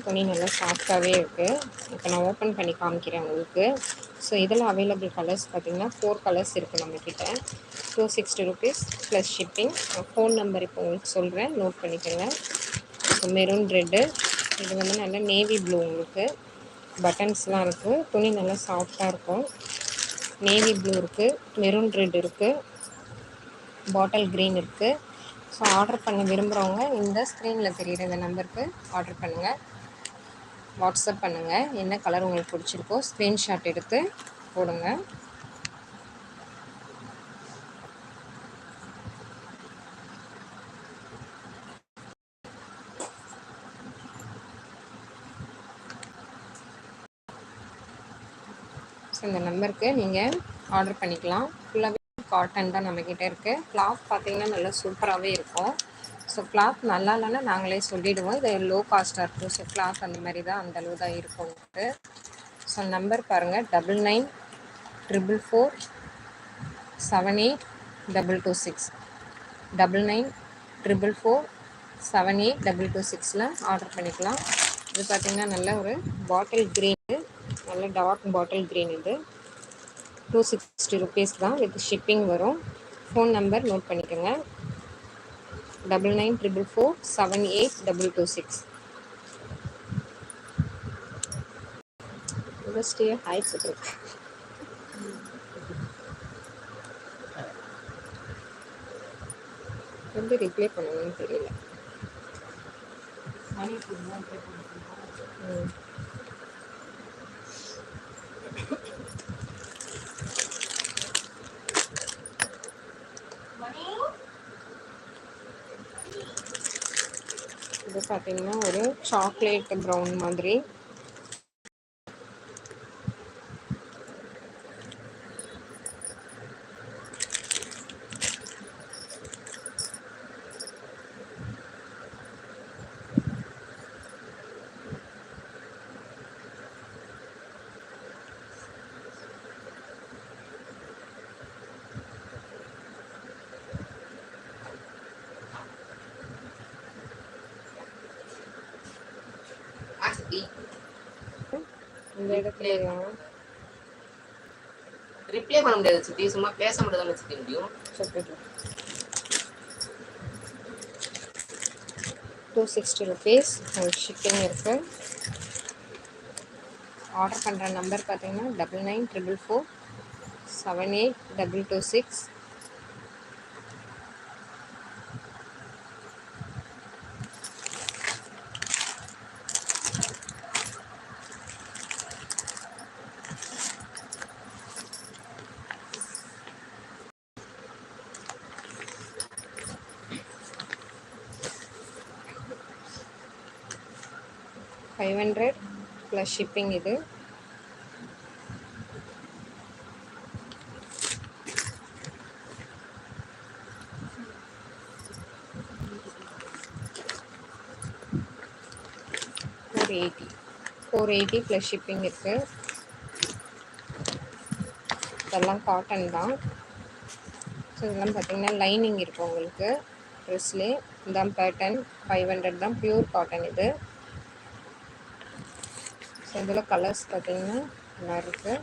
துணி நல்லா சாஃப்டாகவே இருக்குது. இப்போ நான் ஓப்பன் பண்ணி காமிக்கிறேன் உங்களுக்கு. ஸோ இதில் அவைலபிள் கலர்ஸ் பார்த்திங்கன்னா 4 கலர்ஸ் இருக்குது நம்மக்கிட்ட. 260 rupees plus shipping. Phone number இப்போ உங்களுக்கு சொல்கிறேன், நோட் பண்ணிக்கோங்க. ஸோ மெரூன் ரெட்டு, இது வந்து நல்லா நேவி ப்ளூ, உங்களுக்கு பட்டன்ஸ்லாம் இருக்குது. துணி நல்லா சாஃப்டாக இருக்கும். நேவி ப்ளூ இருக்குது, மெரூன் ரெட் இருக்குது, பாட்டில் க்ரீன் இருக்குது. ஸோ ஆர்டர் பண்ண விரும்புகிறவங்க இந்த ஸ்க்ரீனில் தெரிகிற இந்த நம்பருக்கு ஆர்டர் பண்ணுங்கள், வாட்ஸ்அப் பண்ணுங்கள். என்ன கலர் உங்களுக்கு பிடிச்சிருக்கோ ஸ்க்ரீன்ஷாட் எடுத்து போடுங்க. ஸோ இந்த நம்பருக்கு நீங்கள் ஆர்டர் பண்ணிக்கலாம். ஃபுல்லாகவே காட்டன் தான் நம்மக்கிட்ட இருக்குது. கிளாத் பார்த்திங்கன்னா நல்லா சூப்பராகவே இருக்கும். ஸோ கிளாத் நல்லா இல்லைன்னா நாங்களே சொல்லிவிடுவோம். இது லோ காஸ்ட்டாக இருக்கும். ஸோ கிளாத் அந்த மாதிரி தான், அந்தளவு தான் இருக்கும். ஸோ நம்பர் பாருங்கள், 9944478226 9944478226 ஆர்டர் பண்ணிக்கலாம். இது பார்த்திங்கன்னா நல்ல ஒரு பாட்டில் க்ரீனு, நல்ல டார்க் பாட்டில் க்ரீன். இது 260 rupees தான், வித் ஷிப்பிங் வரும். ஃபோன் நம்பர் நோட் பண்ணிக்கோங்க, 9944478226. ஃபஸ்ட்டு ஹாய் சொல்லுங்க. எப்படி ரிப்ளை பண்ணணும்னு தெரியல. இது பார்த்தீங்கன்னா ஒரு சாக்லேட் ப்ரௌன் மாதிரி. இந்த இடத்துல ரிப்ளை பண்ண முடியாது சித்தி, சும்மா பேச மட்டும் தான் சித்தி முடியும். 260 rupees ஷிப்பிங் இருக்குது. ஆர்டர் பண்ணுற நம்பர் பார்த்தீங்கன்னா 9944478226. $500 ப்ளஸ் ஷிப்பிங். இது $480 ப்ளஸ் ஷிப்பிங் இருக்குது. இதெல்லாம் காட்டன் தான். ஸோ இதெல்லாம் பார்த்திங்கன்னா லைனிங் இருக்கும் உங்களுக்கு ட்ரெஸ்லேயே. இதான் பேட்டர்ன், 500 தான், ப்யூர் காட்டன் இது. ஸோ இதில் கலர்ஸ் பார்த்திங்கன்னா நல்லா இருக்குது.